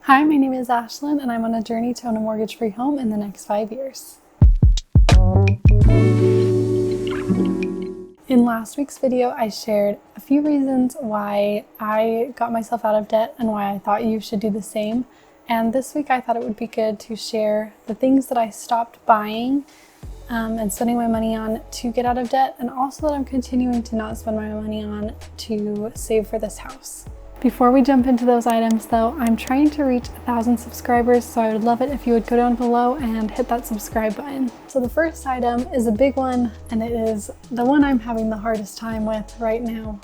Hi, my name is Ashlyn and I'm on a journey to own a mortgage-free home in the next 5 years. In last week's video, I shared a few reasons why I got myself out of debt and why I thought you should do the same. And this week I thought it would be good to share the things that I stopped buying and spending my money on to get out of debt, and also that I'm continuing to not spend my money on to save for this house. Before we jump into those items though, I'm trying to reach 1,000 subscribers, so I would love it if you would go down below and hit that subscribe button. So the first item is a big one, and it is the one I'm having the hardest time with right now,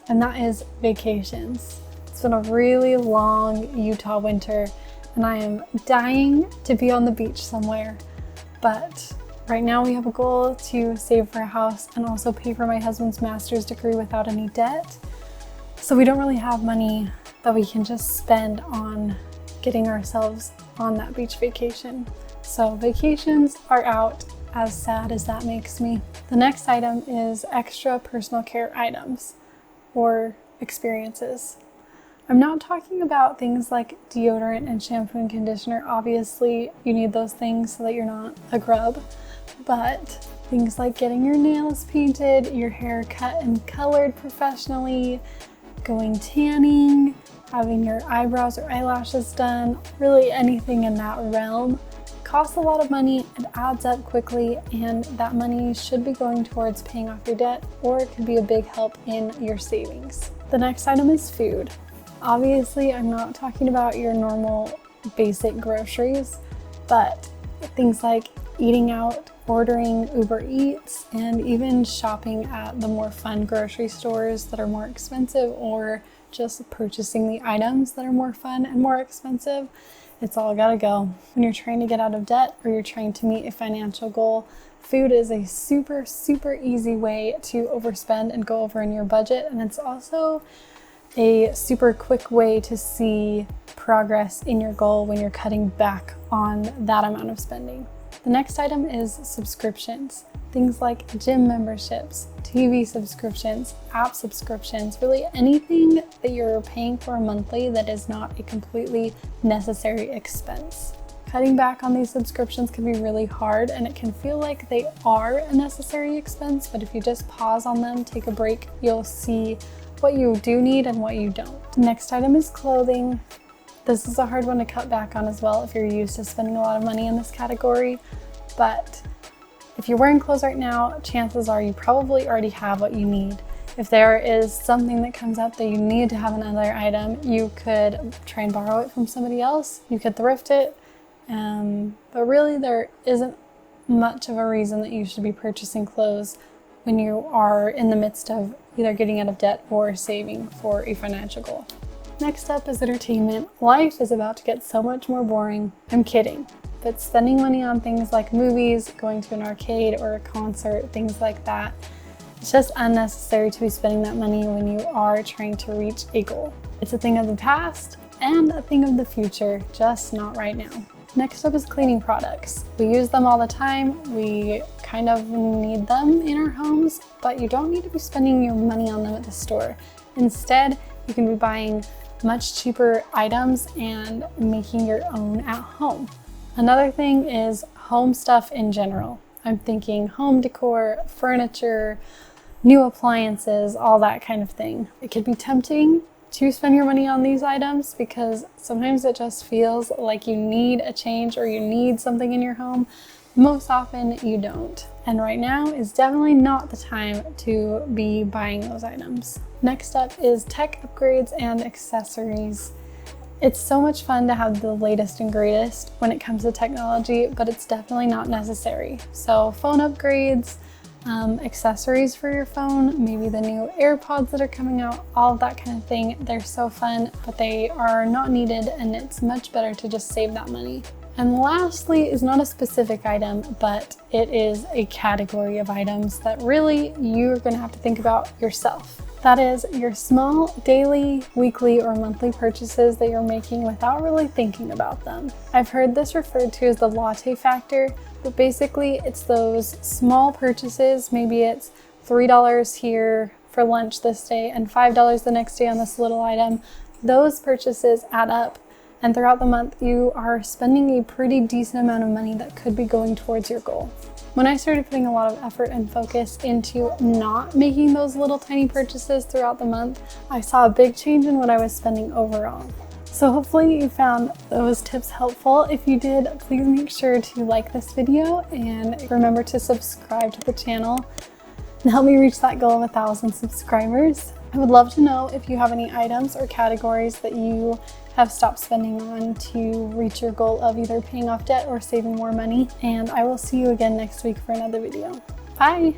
and that is vacations. It's been a really long Utah winter, and I am dying to be on the beach somewhere, but right now we have a goal to save for a house and also pay for my husband's master's degree without any debt. So we don't really have money that we can just spend on getting ourselves on that beach vacation. So vacations are out, as sad as that makes me. The next item is extra personal care items or experiences. I'm not talking about things like deodorant and shampoo and conditioner. Obviously, you need those things so that you're not a grub, but things like getting your nails painted, your hair cut and colored professionally, going tanning, having your eyebrows or eyelashes done, really anything in that realm costs a lot of money, it adds up quickly, and that money should be going towards paying off your debt, or it could be a big help in your savings. The next item is food. Obviously, I'm not talking about your normal basic groceries, but things like eating out, ordering Uber Eats, and even shopping at the more fun grocery stores that are more expensive, or just purchasing the items that are more fun and more expensive. It's all gotta go. When you're trying to get out of debt or you're trying to meet a financial goal, food is a super easy way to overspend and go over in your budget, and it's also a super quick way to see progress in your goal when you're cutting back on that amount of spending. The next item is subscriptions. Things like gym memberships, TV subscriptions, app subscriptions, really anything that you're paying for monthly that is not a completely necessary expense. Cutting back on these subscriptions can be really hard, and it can feel like they are a necessary expense, but if you just pause on them, take a break, you'll see what you do need and what you don't. The next item is clothing. This is a hard one to cut back on as well if you're used to spending a lot of money in this category, but if you're wearing clothes right now, chances are you probably already have what you need. If there is something that comes up that you need to have another item, you could try and borrow it from somebody else, you could thrift it, but really there isn't much of a reason that you should be purchasing clothes when you are in the midst of either getting out of debt or saving for a financial goal. Next up is entertainment. Life is about to get so much more boring. I'm kidding. But spending money on things like movies, going to an arcade or a concert, things like that, it's just unnecessary to be spending that money when you are trying to reach a goal. It's a thing of the past and a thing of the future, just not right now. Next up is cleaning products. We use them all the time. We kind of need them in our homes, but you don't need to be spending your money on them at the store. Instead, you can be buying much cheaper items and making your own at home. Another thing is home stuff in general. I'm thinking home decor, furniture, new appliances, all that kind of thing. It could be tempting to spend your money on these items because sometimes it just feels like you need a change or you need something in your home. Most often you don't. And right now is definitely not the time to be buying those items. Next up is tech upgrades and accessories. It's so much fun to have the latest and greatest when it comes to technology, but it's definitely not necessary. So phone upgrades, accessories for your phone, maybe the new AirPods that are coming out, all of that kind of thing. They're so fun, but they are not needed, and it's much better to just save that money. And lastly is not a specific item, but it is a category of items that really you're gonna have to think about yourself. That is your small daily, weekly, or monthly purchases that you're making without really thinking about them. I've heard this referred to as the Latte Factor, but basically it's those small purchases. Maybe it's $3 here for lunch this day and $5 the next day on this little item. Those purchases add up and throughout the month you are spending a pretty decent amount of money that could be going towards your goal. When I started putting a lot of effort and focus into not making those little tiny purchases throughout the month, I saw a big change in what I was spending overall. So hopefully you found those tips helpful. If you did, please make sure to like this video and remember to subscribe to the channel and help me reach that goal of 1,000 subscribers. I would love to know if you have any items or categories that you have stopped spending on to reach your goal of either paying off debt or saving more money. And I will see you again next week for another video. Bye!